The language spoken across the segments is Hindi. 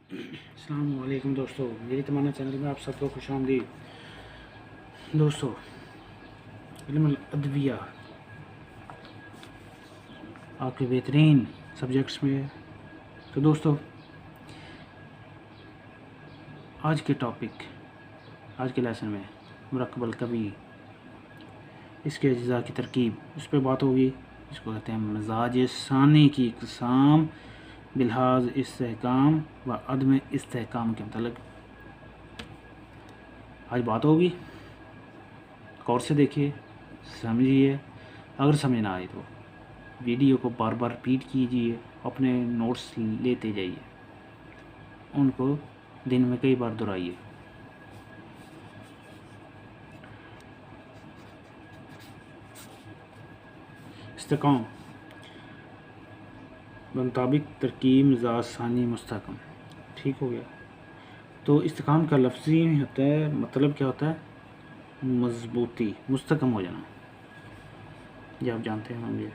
अस्सलाम वालेकुम दोस्तों, मेरी तमन्ना चैनल में आप सबको खुशामदीद। दोस्तों, इल्मुल अदविया आपके बेहतरीन सब्जेक्ट्स में है। तो दोस्तों, आज के लेसन में मुरक्कबुल कवी, इसके अज्जा की तरकीब, उस पर बात होगी। इसको कहते हैं मिजाज सानी की इक़साम बिलहाज इस्तेहकाम व अदम इस्तेहकाम के मतलब आज बात होगी। गौर से देखिए, समझिए। अगर समझ ना आए तो वीडियो को बार बार रिपीट कीजिए, अपने नोट्स लेते जाइए, उनको दिन में कई बार दोहराइए। इस्तेकाम मुताबिक तरकीब मिजाज सानी मुस्तहकम, ठीक हो गया। तो इस्तेकाम का लफ्ज़ी होता है, मतलब क्या होता है? मजबूती, मुस्तहकम हो जाना। ये आप जानते होंगे।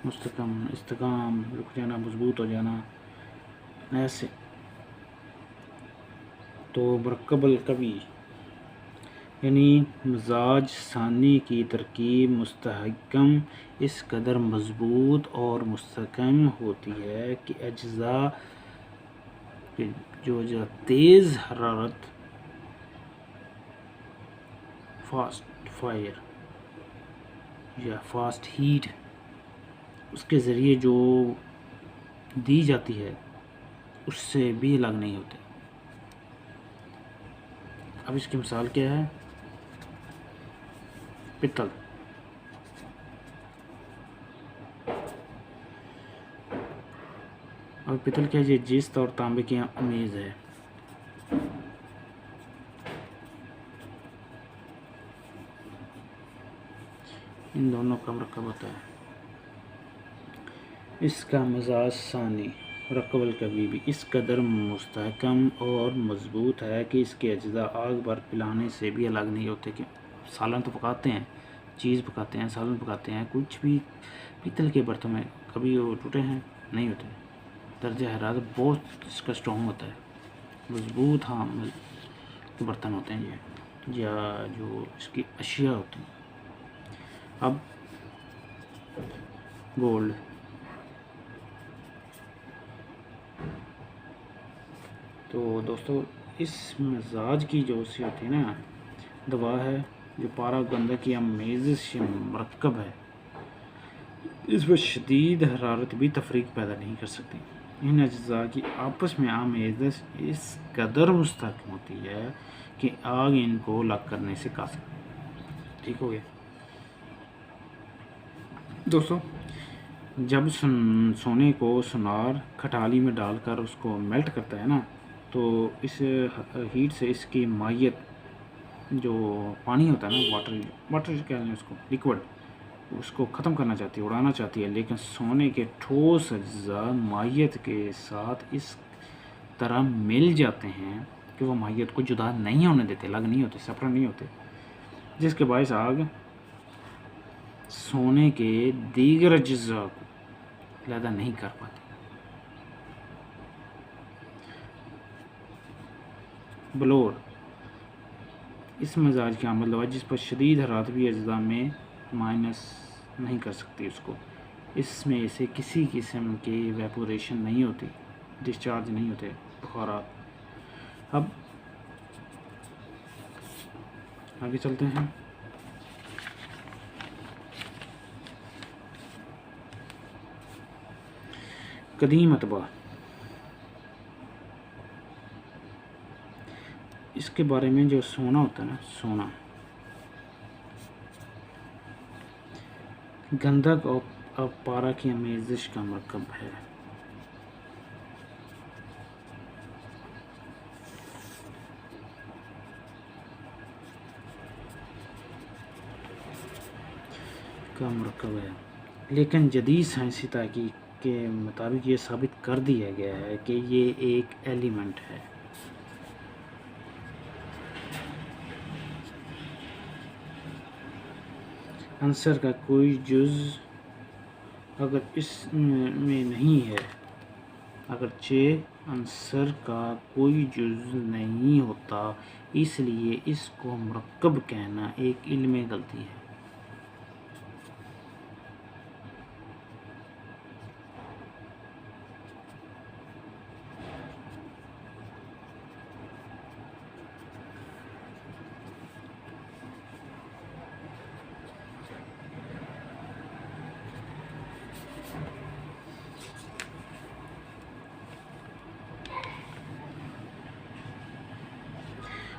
मुस्तहकम, इस्तेकाम, रुक जाना, मजबूत हो जाना, ऐसे। तो मुरक्कबुल कवी यानी मिजाज सानी की तरकीब मुस्तहकम इस कदर मजबूत और मुस्तहकम होती है कि अज्जा जो तेज़ हरारत, फास्ट फायर या फास्ट हीट उसके ज़रिए जो दी जाती है उससे भी अलग नहीं होते। अब इसकी मिसाल क्या है? पित्तल। और पित्तल क्या है? जिस्त और तांबे की अमेज़ है। इन दोनों का मरकब होता है। इसका मिजाज सानी मुरक्कबुल कवी भी इस कदर मुस्तहकम और मजबूत है कि इसके अज्जा आग पर पिलाने से भी अलग नहीं होते। कि सालन तो पकाते हैं, चीज़ पकाते हैं, सालन पकाते हैं, कुछ भी पीतल के बर्तन में कभी वो टूटे हैं? नहीं होते। दर्जा हरारत बहुत इसका स्ट्रॉन्ग होता है, मजबूत। हाँ, के बर्तन होते हैं ये, या जो इसकी अशिया होती हैं। अब गोल्ड, तो दोस्तों इस मिजाज की जो सी होती है ना, दवा है जो पारा गंधक या मेज़ से मरकब है, इस पर शदीद हरारत भी तफरीक पैदा नहीं कर सकती। इन अज्जा की आपस में आमेज़श इस कदर मुस्तहकम होती है कि आग इनको लग करने से कासिर। ठीक हो गया दोस्तों। जब सोने को सुनार खटाली में डालकर उसको मेल्ट करता है ना, तो इस हीट से इसकी मायत, जो पानी होता है ना, वाटर कह लें उसको, लिक्विड, उसको ख़त्म करना चाहती है, उड़ाना चाहती है। लेकिन सोने के ठोस अज्जा मायत के साथ इस तरह मिल जाते हैं कि वो मायत को जुदा नहीं होने देते, अलग नहीं होते, सेपरेट नहीं होते, जिसके बायस आग सोने के दीगर अज्जा को अलहदा नहीं कर पाती। बलोर इस मिजाज की आमद लवा जिस पर शदीद हरारत भी अज्जा में माइनस नहीं कर सकती उसको। इसमें से किसी किस्म के वेपोरेशन नहीं होती, डिस्चार्ज नहीं होते बुखारात। अब आगे चलते हैं। कदीम अतबा, इसके बारे में जो सोना होता है ना, सोना गंधक और पारा की आमेज़श का मरकब है। लेकिन जदीद साइंसी तहकीक के मुताबिक ये साबित कर दिया गया है कि ये एक एलिमेंट है। आंसर का कोई जुज़ अगर इसमें नहीं है, अगरचे अंसर का कोई जुज़ नहीं होता, इसलिए इसको मुरक्कब कहना एक इल्मी गलती है।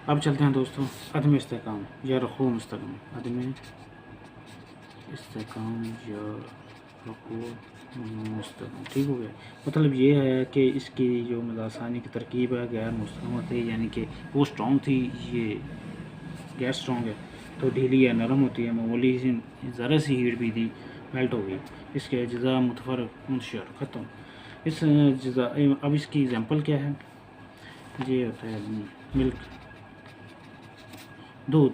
अब चलते हैं दोस्तों अदम इस्तेकाम या रखू मुस्तकम। अदम इस्तेकाम या रखू मुस्तकम, ठीक हो गया। मतलब ये है कि इसकी जो मज़ासानी की तरकीब है गैर मुस्तकम थी, यानी कि वो स्ट्रॉन्ग थी, ये गैर स्ट्रॉन्ग है, तो ढीली है, नरम होती है, मामूली सी ज़रा सी हीट भी थी, मेल्ट हो गई। इसके अज्जा मुतफरक मुनशर ख़त्म। इस अज्जा अब इसकी एग्ज़ाम्पल क्या है, ये होता है मिल्क, दूध।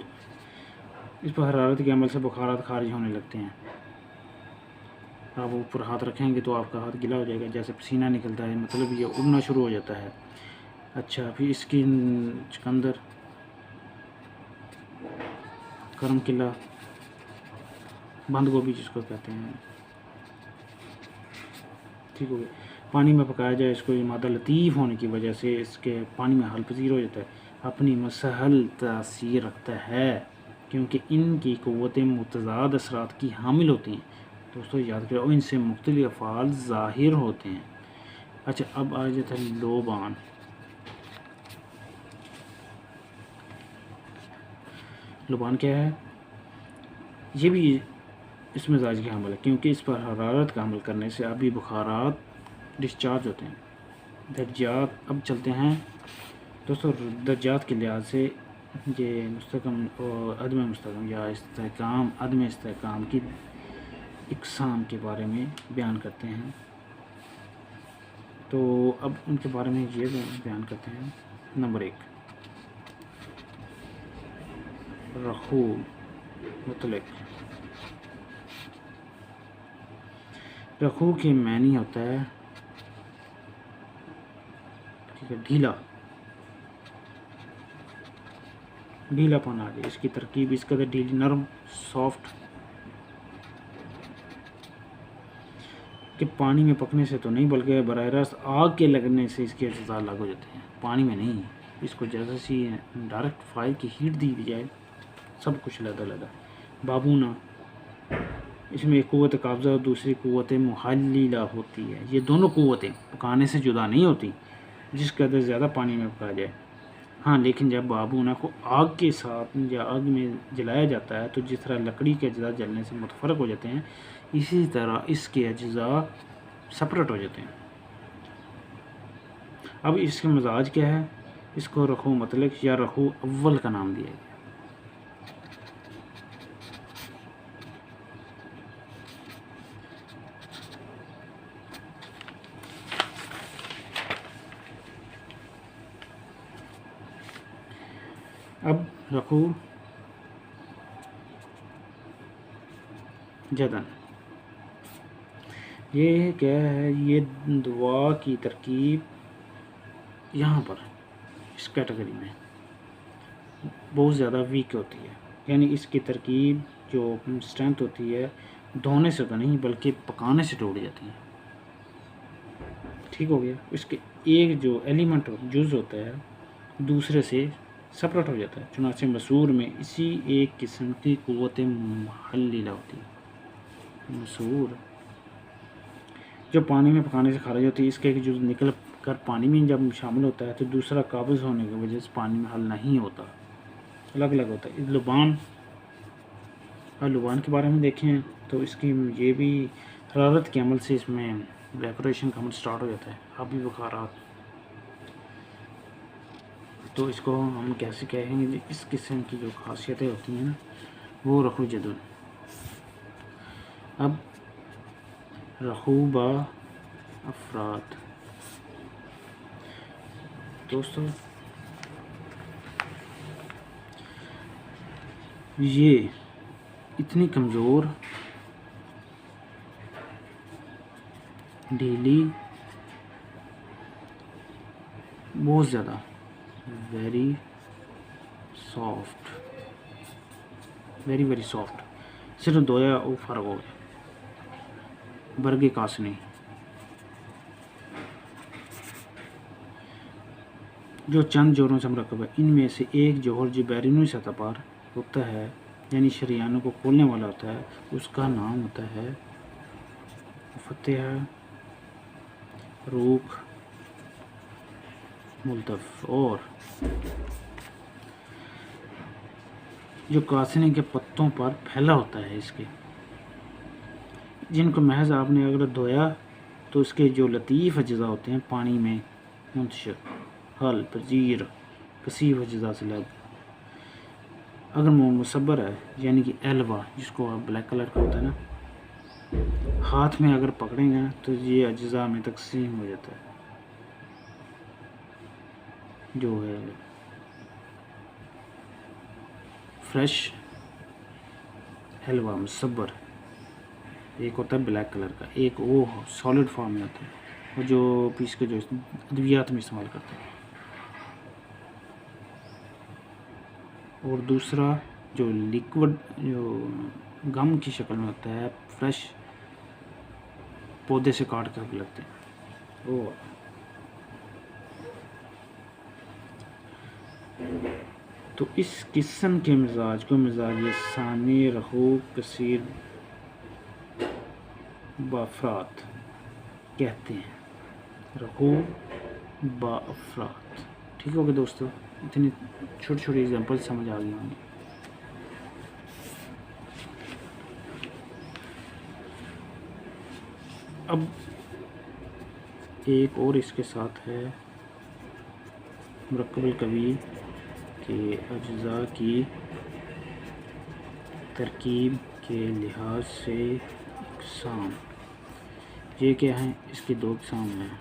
इस पर हरारत के अमल से बुखारात खारिज होने लगते हैं। आप ऊपर हाथ रखेंगे तो आपका हाथ गीला हो जाएगा, जैसे पसीना निकलता है, मतलब ये उड़ना शुरू हो जाता है। अच्छा, फिर इसकी चुकंदर, करम किला, बंद गोभी जिसको कहते हैं, ठीक हो गया। पानी में पकाया जाए इसको, ये मादा लतीफ़ होने की वजह से इसके पानी में हल पजीर हो जाता है, अपनी मसहल तासीर रखता है, क्योंकि इनकी क़ुव्वतें मुतज़ाद असरात की हामिल होती हैं। दोस्तों याद करें, और इनसे मुख्तलिफ़ अफ़आल ज़ाहिर होते हैं। अच्छा, अब आ जाता है लोबान। लोबान क्या है, ये भी इस मिजाज का हमल है, क्योंकि इस पर हरारत का हमल करने से अभी बुखारात डिस्चार्ज होते हैं। दर्जात, अब चलते हैं दोस्तों दर्जात के लिहाज से ये मुस्तकम और अदम मुस्तकम या इस्तेकाम अदम इस्तेकाम की इकसाम के बारे में बयान करते हैं। तो अब उनके बारे में ये बयान करते हैं। नंबर 1, रखू मुतलक। रखू के मानी होता है, ठीक है, ढीला, ढीलापन आ गया। इसकी तरकीब इस कदर ढीली, नरम, सॉफ्ट कि पानी में पकने से तो नहीं, बल्कि बराह रास्त आग के लगने से इसके अज़्ज़ा अलग हो जाते हैं, पानी में नहीं। इसको जैसे सी डायरेक्ट फायर की हीट दी जाए, सब कुछ लदा बाबूना। इसमें एक क़ुव्वत काब्ज़ा और दूसरी क़ुव्वत मुहल्लिला होती है। ये दोनों क़ुव्वतें पकाने से जुदा नहीं होती, जिस कदर ज़्यादा पानी में पकाया जाए। हाँ, लेकिन जब बाबूना को आग के साथ या आग में जलाया जाता है, तो जिस तरह लकड़ी के अज्जा जलने से मुतफरक हो जाते हैं, इसी तरह इसके अज्जा सेपरेट हो जाते हैं। अब इसका मिजाज क्या है, इसको रखू मतलब या रखू अव्वल का नाम दिया गया। अब रखू जदन, ये क्या है, ये दुआ की तरकीब यहाँ पर इस कैटेगरी में बहुत ज़्यादा वीक होती है, यानी इसकी तरकीब जो स्ट्रेंथ होती है धोने से तो नहीं बल्कि पकाने से टूट जाती है, ठीक हो गया। इसके एक जो एलिमेंट जुज़ होता है दूसरे से सेपरेट हो जाता है, चुनाचे मसूर में इसी एक किस्म की क़ुव्वत मुहल्लिला होती है। मसूर जो पानी में पकाने से खारिज होती है, इसके एक जुज़ निकल कर पानी में जब शामिल होता है तो दूसरा काबिज़ होने की वजह से पानी में हल नहीं होता, अलग अलग होता है। लुबान, और लुबान के बारे में देखें तो इसकी ये भी हरारत के अमल से इसमें वेपोरेशन का अमल स्टार्ट हो जाता है, आबी बुखारात। तो इसको हम कैसे कहेंगे, इस किस्म की जो खासियतें होती हैं ना वो रखू जदुन। अब रखूबा अफराद, दोस्तों ये इतनी कमज़ोर, ढीली बहुत ज़्यादा, very soft, very very soft, सिर्फ धोया वो फ़र्क हो गया। बर्गे कासनी, जो चंद जोड़ों से मरकब है, इनमें से एक जोहर जो बैरूनी सतह पर होता है यानी शरीयानों को खोलने वाला होता है, उसका नाम होता है फतेह, रूख, मुल्तफ। और जो कासनी के पत्तों पर फैला होता है इसके, जिनको महज आपने अगर धोया तो उसके जो लतीफ़ अज्जा होते हैं पानी में मुंतशिर, हल, पजीर, कसीफ अज्जा से लग, अगर मुसब्बर है यानी कि एलवा जिसको आप ब्लैक कलर का होता है ना, हाथ में अगर पकड़ेंगे ना तो ये अज्जा में तकसीम हो जाता है, जो है फ्रेश हलवा मुसब्बर। एक होता है ब्लैक कलर का, एक वो सॉलिड फॉर्म में होता है, और जो पीस के जो अद्वियात में इस्तेमाल करते हैं। और दूसरा जो लिक्विड जो गम की शक्ल में होता है, फ्रेश पौधे से काट कर लगते हैं वो। तो इस किस्म के मिजाज को मिजाज सानी, रखू, कसीर, बाफरात कहते हैं। रखू, बाफरात। ठीक हो गया दोस्तों, इतनी छोटी छोटी एग्जांपल समझ आ गई होंगी। अब एक और इसके साथ है मुरक्कबुल कवी के अज्जा की तरकीब के लिहाज से इकसाम। ये क्या है, इसके दो इकसाम हैं।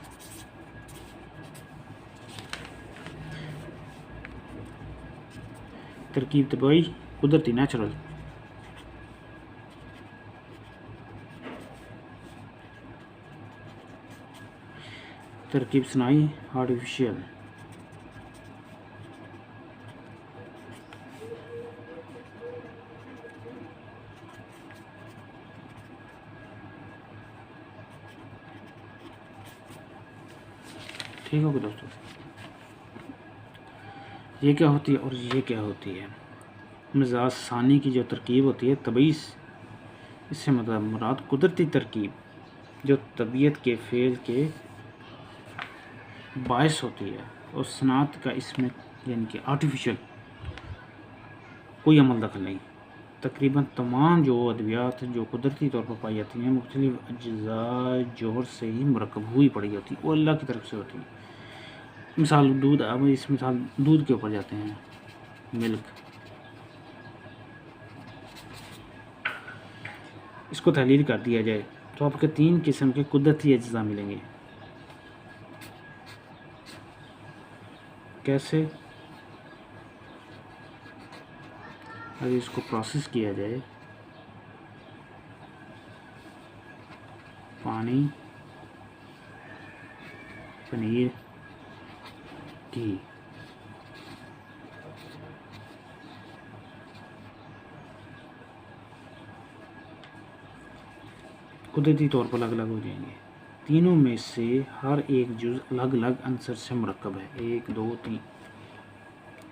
तरकीब तबाई, कुदरती नेचुरल। तरकीब सनाई, आर्टिफिशियल। ठीक होगा दोस्तों, ये क्या होती है और ये क्या होती है। मिजाज सानी की जो तरकीब होती है तबीस, इससे मतलब मुराद कुदरती तरकीब जो तबीयत के फेल के बायस होती है, और सनात का इसमें यानी कि आर्टिफिशियल कोई अमल दखल नहीं। तकरीबन तमाम जो अद्वियात जो कुदरती तौर पर पाई जाती हैं मुख्तलिफ अज्जा जोहर से ही मरकब हुई पड़ी होती है, वो अल्लाह की तरफ से होती है। मिसाल दूध, अब इस मिसाल दूध के ऊपर जाते हैं, मिल्क, इसको तहलील कर दिया जाए तो आपके 3 किस्म के कुदरती अज्जा मिलेंगे। कैसे, अगर इसको प्रोसेस किया जाए, पानी, पनीर, घी, कुदरती तौर पर अलग अलग हो जाएंगे। तीनों में से हर एक जुज़ अलग अलग अंसर से मरकब है, 1 2 3।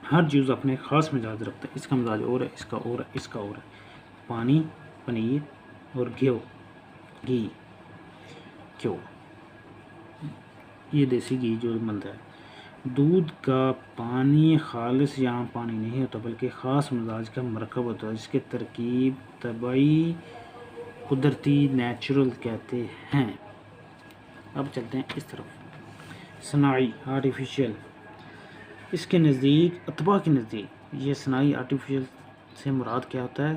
हर जुज़ अपने ख़ास मिजाज रखता है, इसका मिजाज और है, इसका और है, इसका और है। पानी, पनीर और घी, ये देसी घी जो बनता है। दूध का पानी खालिस यहाँ पानी नहीं होता बल्कि ख़ास मिजाज का मरकब होता है, जिसके तरकीब तबाई कुदरती नेचुरल कहते हैं। अब चलते हैं इस तरफ, सनाई आर्टिफिशियल। इसके नज़दीक, अतबा के नज़दीक, ये सनाई आर्टिफिशियल से मुराद क्या होता है,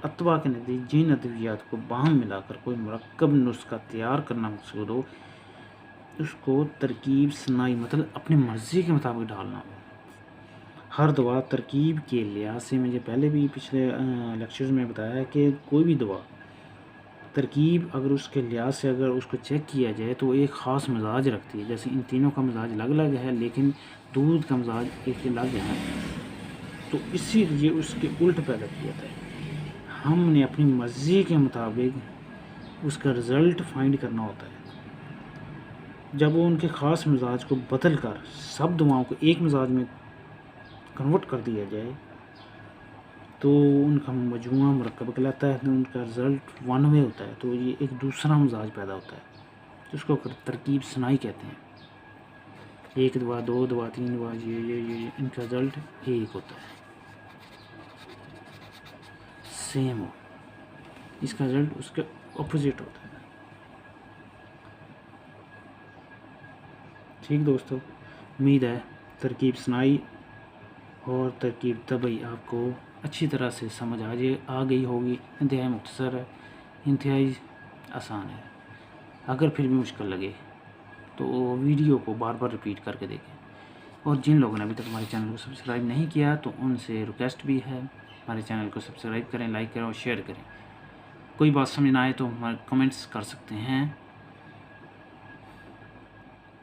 अतबा के नज़दीक जिन अद्वियात को बाहम मिलाकर कोई मरकब नुस्खा तैयार करना मकसूद हो, उसको तरकीब सनाई मतलब अपनी मर्ज़ी के मुताबिक डालना हो। हर दवा तरकीब के लिहाज से, मुझे पहले भी पिछले लेक्चर्स में बताया है कि कोई भी दवा तरकीब अगर उसके लिहाज से अगर उसको चेक किया जाए तो एक ख़ास मिजाज रखती है। जैसे इन तीनों का मिजाज अलग अलग है, लेकिन दूध का मिजाज एक अलग है, तो इसीलिए उसके उल्ट पैदा किया था। हमने अपनी मर्ज़ी के मुताबिक उसका रिज़ल्ट फाइंड करना होता है। जब वो उनके ख़ास मिजाज को बदल कर सब दुआओं को एक मिजाज में कन्वर्ट कर दिया जाए तो उनका मजमूआ मुरक्कब कहलाता है, तो उनका रिज़ल्ट वन वे होता है। तो ये एक दूसरा मिजाज पैदा होता है जिसको तरकीब सनाई कहते हैं। एक दुआ, दो दुआ, तीन दुआ, ये इनका रिज़ल्ट एक होता है, सेम हो। इसका रिज़ल्ट उसके अपोजिट होता है। ठीक दोस्तों, उम्मीद है तरकीब सनाई और तरकीब तबई आपको अच्छी तरह से समझ आ गई होगी। इंतहाई मुख्तसर है, इंतहाई आसान है। अगर फिर भी मुश्किल लगे तो वीडियो को बार बार रिपीट करके देखें। और जिन लोगों ने अभी तक हमारे चैनल को सब्सक्राइब नहीं किया तो उनसे रिक्वेस्ट भी है, हमारे चैनल को सब्सक्राइब करें, लाइक करें और शेयर करें। कोई बात समझ ना आए तो हमारे कमेंट्स कर सकते हैं।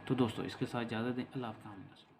तो दोस्तों इसके साथ इजाज़त दें। अल्लाह हाफ़िज़।